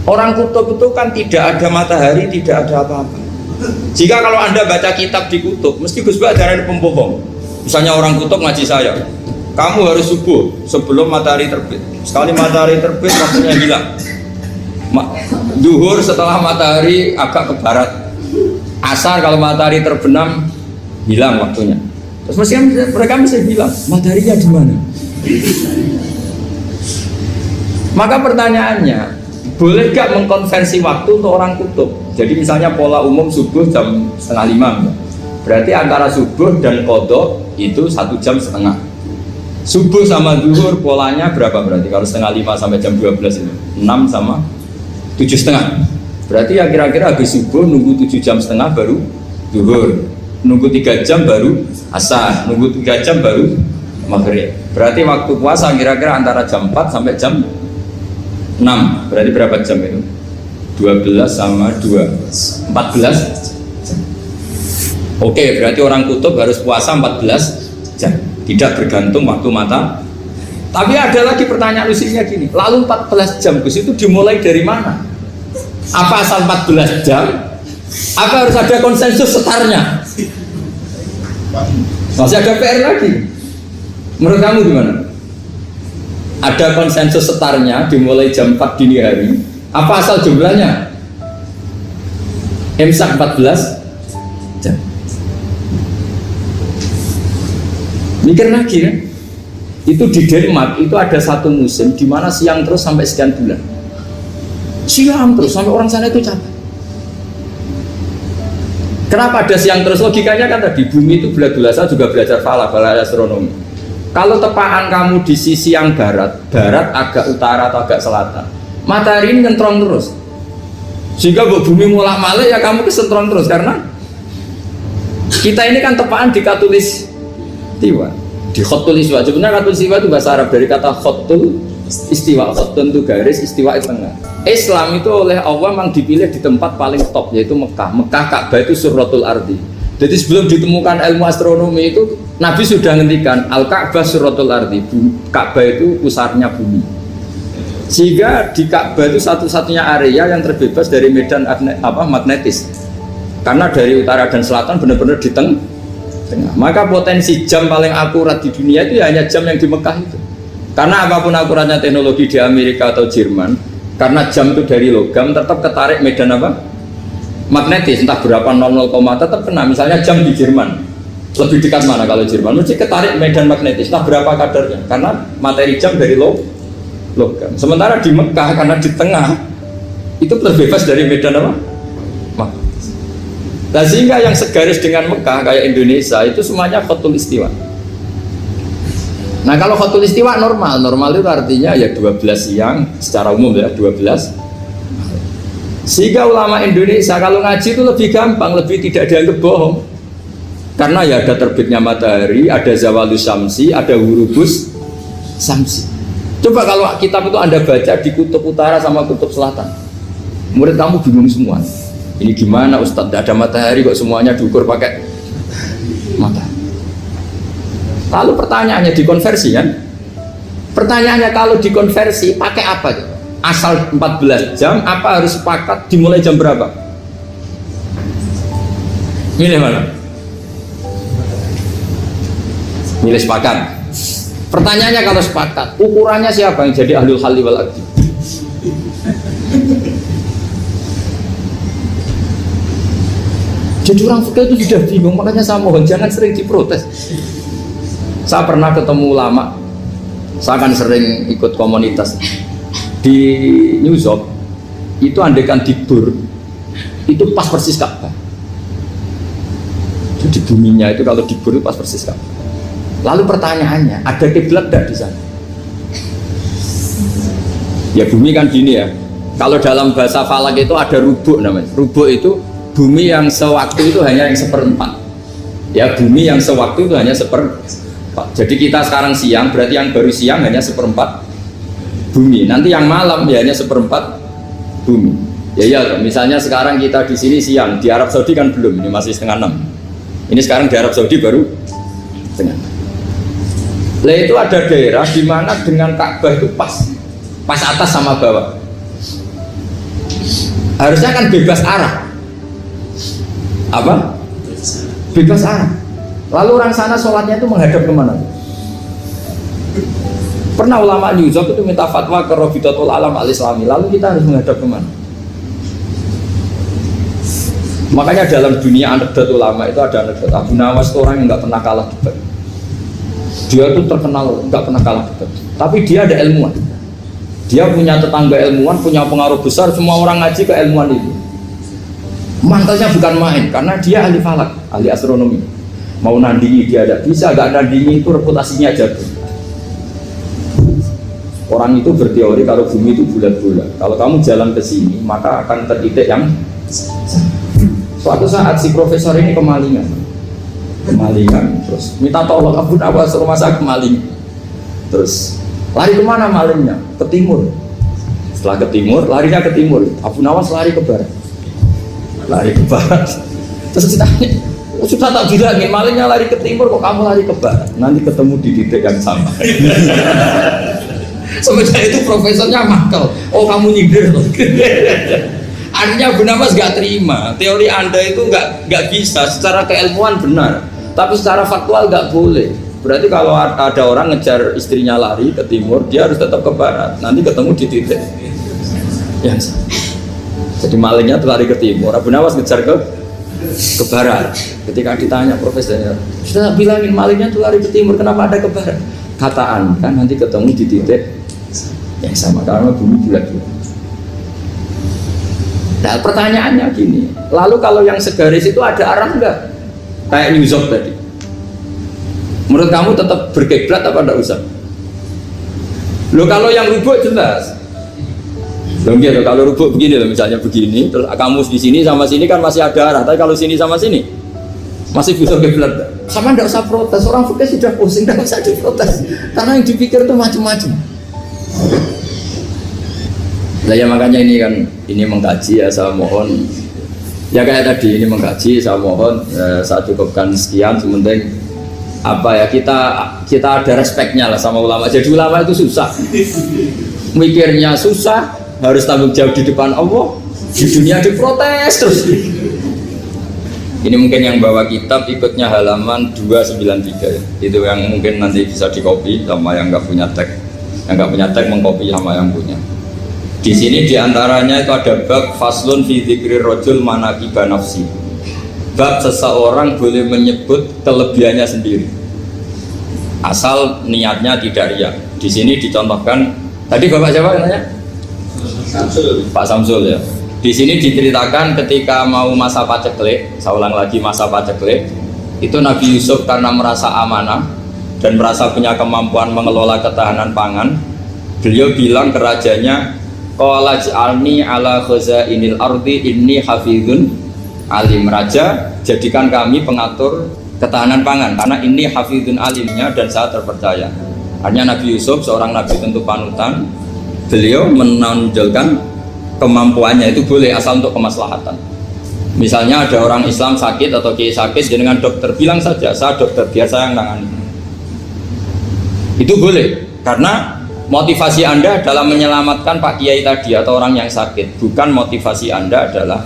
Orang kutub itu kan tidak ada matahari, tidak ada apa-apa. Jika kalau Anda baca kitab di kutub, mesti Gus Bak ada pembohong. Misalnya orang kutub ngaji saya, kamu harus subuh sebelum matahari terbit. Sekali matahari terbit waktunya hilang. Duhur setelah matahari agak ke barat. Asar kalau matahari terbenam hilang waktunya. Terus mereka mesti bilang mataharinya di mana? Maka pertanyaannya, boleh gak mengkonversi waktu untuk orang kutub? Jadi misalnya pola umum subuh jam 4:30. Berarti antara subuh dan qadha itu 1,5 jam. Subuh sama zuhur polanya berapa berarti? Kalau 4:30 sampai jam 12 itu 6 sama 7,5. Berarti ya kira-kira habis subuh nunggu 7,5 jam baru zuhur, nunggu 3 jam baru asar, nunggu 3 jam baru maghrib. Berarti waktu puasa kira-kira antara jam 4 sampai jam 6. Berarti berapa jam itu? 12 sama 2 14 jam. Oke, berarti orang kutub harus puasa 14 jam, tidak bergantung waktu mata. Tapi ada lagi pertanyaan lucunya gini, lalu 14 jam Gus itu dimulai dari mana? Apa asal 14 jam? Apa harus ada konsensus setarnya? Masih ada PR lagi. Menurut kamu gimana? Ada konsensus setarnya dimulai jam 4 dini hari. Apa asal jumlahnya? Imsak 14 jam. Mikir lagi kan? Itu di Denmark itu ada satu musim di mana siang terus sampai sekian bulan. Siang terus sampai orang sana itu capek. Kenapa ada siang terus? Logikanya kan tadi bumi itu saya juga belajar falak, belajar astronomi. Kalau tepaan kamu di sisi yang barat agak utara atau agak selatan, matahari ini nyentrong terus. Sehingga bumi mulak-malik ya kamu kesentrong terus karena kita ini kan tepaan di khatulistiwa, di khatulistiwa. Sebenarnya khatulistiwa itu bahasa Arab dari kata khatul istiwa, khotun itu garis, istiwa itu tengah. Islam itu oleh Allah memang dipilih di tempat paling top yaitu Mekah. Mekah Ka'bah itu surratul ardi. Jadi sebelum ditemukan ilmu astronomi itu Nabi sudah ngendikan Al-Ka'bah surratul ardi. Ka'bah itu pusarnya bumi. Sehingga di Ka'bah itu satu-satunya area yang terbebas dari medan magnetis. Karena dari utara dan selatan benar-benar di tengah. Maka potensi jam paling akurat di dunia itu ya hanya jam yang di Mekah itu. Karena apapun akuratnya teknologi di Amerika atau Jerman, karena jam itu dari logam tetap ketarik medan magnetis, entah berapa 00, tetap kena. Misalnya jam di Jerman lebih dekat mana kalau Jerman? Mesti ketarik medan magnetis, entah berapa kadarnya, karena materi jam dari logam. Sementara di Mekah karena di tengah itu terbebas dari medan magnetis. Nah, sehingga yang segaris dengan Mekah kayak Indonesia itu semuanya khatul istiwa. Nah kalau khatul istiwa normal itu artinya ya 12 siang secara umum ya 12. Sehingga ulama Indonesia kalau ngaji itu lebih gampang, lebih tidak dianggap bohong. Karena ya ada terbitnya matahari, ada zawalus syamsi, ada hurubus syamsi. Coba kalau kitab itu Anda baca di kutub utara sama kutub selatan, murid kamu bingung semua. Ini gimana Ustadz, tidak ada matahari kok semuanya diukur pakai matahari. Lalu pertanyaannya dikonversi kan? Pertanyaannya kalau dikonversi pakai apa? Asal 14 jam, apa harus sepakat dimulai jam berapa? Milih mana? Milih sepakat. Pertanyaannya kalau sepakat, ukurannya siapa yang jadi ahlul halli wal aqdi? Jadi orang fikih itu sudah bingung, makanya saya mohon jangan sering diprotes. Saya pernah ketemu ulama, saya kan sering ikut komunitas di New York. Itu andekan dibur, itu pas persis Ka'bah. Jadi buminya itu kalau dibur itu pas persis Ka'bah. Lalu pertanyaannya, ada kiblat tidak di sana? Ya bumi kan gini ya. Kalau dalam bahasa falak itu ada rubuk namanya. Rubuk itu bumi yang sewaktu itu hanya yang seperempat. Ya bumi yang sewaktu itu hanya seperempat. Jadi kita sekarang siang, berarti yang baru siang hanya seperempat bumi. Nanti yang malam ya hanya seperempat bumi. Ya, misalnya sekarang kita di sini siang, di Arab Saudi kan belum, ini masih 5:30. Ini sekarang di Arab Saudi baru setengah. Lah itu ada daerah di mana dengan Ka'bah itu pas atas sama bawah. Harusnya kan bebas arah. Apa? Bebas arah. Lalu orang sana sholatnya itu menghadap kemana? Pernah ulama New York itu minta fatwa ke Rabitatul Alam Al-Islami. Lalu kita harus menghadap kemana? Makanya dalam dunia anekdot ulama itu ada anekdot Abu Nawas itu orang yang nggak pernah kalah debat. Dia itu terkenal nggak pernah kalah debat. Tapi dia ada ilmuwan. Dia punya tetangga ilmuwan, punya pengaruh besar. Semua orang ngaji ke ilmuwan itu. Mantelnya bukan main, karena dia ahli falak, ahli astronomi. Mau nandingi dia ada bisa, gak nandingi itu reputasinya jatuh. Orang itu berteori kalau bumi itu bulat-bulat. Kalau kamu jalan ke sini, maka akan terdidik yang suatu saat si profesor ini kemalingan terus minta tolong Abu Nawas rumah saya kemaling, terus lari kemana malingnya? Ke timur. Setelah ke timur, larinya ke timur. Abu Nawas lari ke barat. Terus ditanya, sudah tak bilangin malingnya lari ke timur, kok kamu lari ke barat? Nanti ketemu di titik yang sama. Sebenarnya itu profesornya makel. Oh kamu nyindir loh. Artinya Abu Nawas gak terima. Teori Anda itu gak bisa. Secara keilmuan benar, tapi secara faktual gak boleh. Berarti kalau ada orang ngejar istrinya lari ke timur, dia harus tetap ke barat. Nanti ketemu di titik yang sama. Jadi malingnya tuh lari ke timur, Abu Nawas ngejar ke barat. Ketika ditanya profesornya, sudah bilangin malingnya tuh lari ke timur, kenapa ada ke barat? Kataan kan nanti ketemu di titik yang sama karena bumi bulat-bulat. Nah pertanyaannya gini, lalu kalau yang segaris itu ada arah enggak? Kayak New York tadi. Menurut kamu tetap berkiblat apa enggak usah? Loh kalau yang rubuk jelas. Loh gitu, kalau rubuk begini loh, misalnya begini, terus kamu di sini sama sini kan masih ada arah, tapi kalau sini sama sini masih bisa kiblat. Sama enggak usah protes, orang fikih sudah pusing, enggak usah diprotes. Karena yang dipikir itu macam-macam. Nah ya makanya ini mengkaji ya, saya mohon ya kayak tadi ini mengkaji, saya mohon saya cukupkan sekian. Sementing apa ya, kita ada respeknya lah sama ulama. Jadi ulama itu susah, mikirnya susah, harus tanggung jawab di depan Allah, di dunia diprotes terus. Ini mungkin yang bawa kitab ikutnya halaman 293 ya. Itu yang mungkin nanti bisa dikopi sama yang nggak punya tag. Yang nggak punya tag mengkopi sama yang punya. Di sini diantaranya itu ada bab faslun fi dzikri rajul manaqiba nafsi. Bab seseorang boleh menyebut kelebihannya sendiri, asal niatnya tidak riya. Di sini dicontohkan tadi Bapak siapa namanya? Samsul. Pak Samsul ya. Di sini diceritakan ketika mau masa paceklik, saya ulang lagi masa paceklik, itu Nabi Yusuf karena merasa amanah dan merasa punya kemampuan mengelola ketahanan pangan, beliau bilang ke rajanya, qala ja'alni ala khazainil ardi inni hafizun alim. Raja, jadikan kami pengatur ketahanan pangan karena ini hafizun alimnya dan saya terpercaya. Hanya Nabi Yusuf seorang nabi tentu panutan, beliau menonjolkan kemampuannya itu boleh asal untuk kemaslahatan. Misalnya ada orang Islam sakit atau kiai sakit, dengan dokter bilang saja saya dokter, biar saya yang tangani. Itu boleh karena motivasi Anda dalam menyelamatkan Pak Kiai tadi atau orang yang sakit, bukan motivasi Anda adalah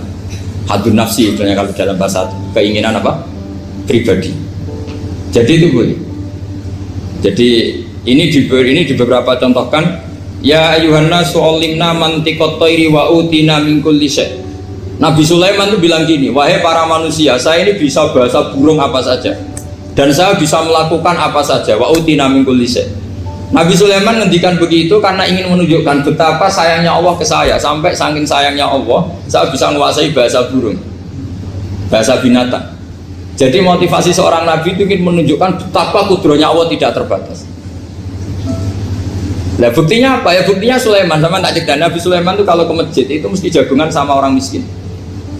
hadun nafsi, sebenarnya kalau dalam bahasa keinginan apa? Pribadi. Jadi itu boleh. Jadi ini di beberapa contohkan, ya ayuhanna su'olimna mantiqat thairi wa utina min kulli syai'. Nabi Sulaiman itu bilang gini, wahai para manusia, saya ini bisa bahasa burung apa saja dan saya bisa melakukan apa saja, wa utina min kulli syai'. Nabi Sulaiman ngendikan begitu karena ingin menunjukkan betapa sayangnya Allah ke saya, sampai saking sayangnya Allah saya bisa menguasai bahasa burung, bahasa binatang. Jadi motivasi seorang nabi itu ingin menunjukkan betapa kudrohnya Allah tidak terbatas. Nah buktinya apa ya? Buktinya Sulaiman, sama tak cerita, Nabi Sulaiman itu kalau ke masjid itu mesti jagungan sama orang miskin.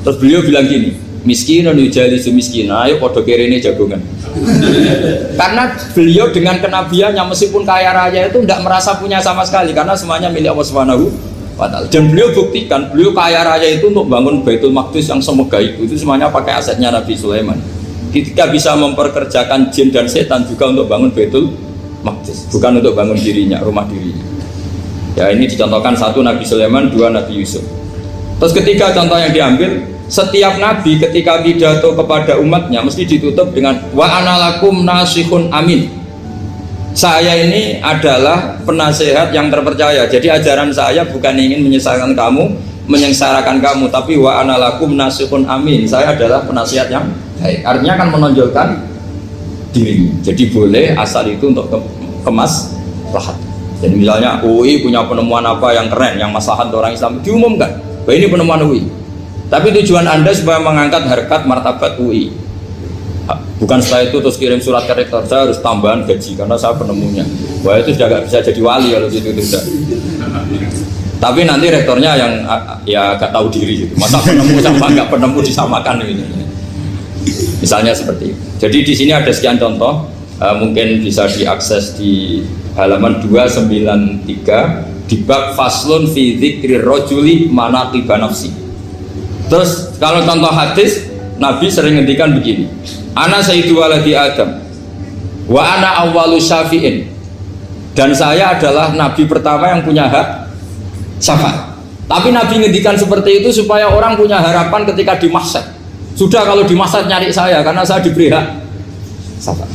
Terus beliau bilang gini, miskin nujalisu miskin, ayo podo kerene jagungan. Karena beliau dengan kenabiannya meskipun kaya raya itu tidak merasa punya sama sekali, karena semuanya milik Allah Subhanahu wa Ta'ala. Dan beliau buktikan, beliau kaya raya itu untuk bangun Baitul Maqdis yang semegah itu semuanya pakai asetnya Nabi Sulaiman. Ketika bisa memperkerjakan jin dan setan juga untuk bangun Baitul Maqdis, bukan untuk bangun dirinya, rumah dirinya. Ya ini dicontohkan satu Nabi Sulaiman, dua Nabi Yusuf. Terus ketika contoh yang diambil, setiap nabi ketika pidato kepada umatnya mesti ditutup dengan wa analakum nasihun amin. Saya ini adalah penasehat yang terpercaya. Jadi ajaran saya bukan ingin menyengsarakan kamu, tapi wa analakum nasihun amin. Saya adalah penasihat yang baik. Artinya akan menonjolkan diri. Jadi boleh asal itu untuk kemaslahat. Jadi misalnya UI punya penemuan apa yang keren, yang maslahat orang Islam, diumumkan bahwa ini penemuan UI. Tapi tujuan Anda supaya mengangkat harkat martabat UI. Bukan setelah itu terus kirim surat ke rektor, saya harus tambahan gaji karena saya penemunya. Wah itu sudah nggak bisa jadi wali kalau gitu tidak. Tapi nanti rektornya yang ya gak tahu diri gitu. Masa penemu sama nggak penemu disamakan ini. Misalnya seperti itu. Jadi di sini ada sekian contoh, mungkin bisa diakses di halaman 293 di bab faslun fi dzikri rajuli manaqiba nafsi. Terus kalau contoh hadis, Nabi sering ngendikan begini. Ana sayyidu waladi Adam wa ana awwalu syafi'in. Dan saya adalah nabi pertama yang punya hak syafaat. Tapi Nabi ngendikan seperti itu supaya orang punya harapan ketika di mahsyar. Sudah kalau di mahsyar nyari saya karena saya diberi hak syafaat.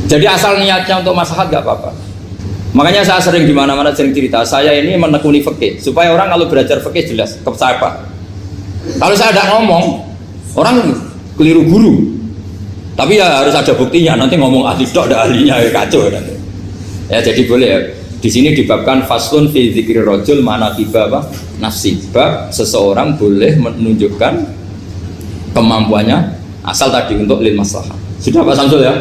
Jadi asal niatnya untuk maslahat gak apa-apa. Makanya saya sering di mana-mana sering cerita, saya ini menekuni fikih supaya orang kalau belajar fikih jelas ke saya Pak. Kalau saya tidak ngomong, orang keliru guru. Tapi ya harus ada buktinya. Nanti ngomong ahli dok, ada ahlinya ya kacau nanti. Ya jadi boleh ya. Di sini dibabkan faslun fi dzikri rajul manaqiba nafsi. Bab seseorang boleh menunjukkan kemampuannya asal tadi untuk lil maslahah. Sudah Pak Samsul ya?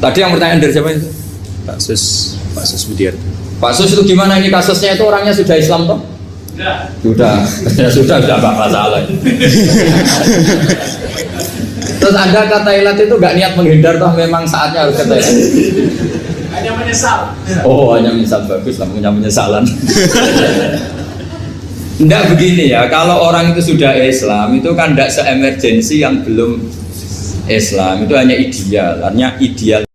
Tadi yang pertanyaan dari siapa itu? Pak Sus Budiar. Pak Sus itu gimana ini kasusnya itu orangnya sudah Islam toh? Sudah. Sudah Pak masalah. Terus Anda ke Thailand itu nggak niat menghindar toh memang saatnya harus ke Thailand? Hanya menyesal. Oh, hanya menyesal, bagus lah, punya penyesalan. Enggak begini ya, kalau orang itu sudah Islam itu kan tidak se-emergensi yang belum Islam, itu hanya ideal, artinya ideal.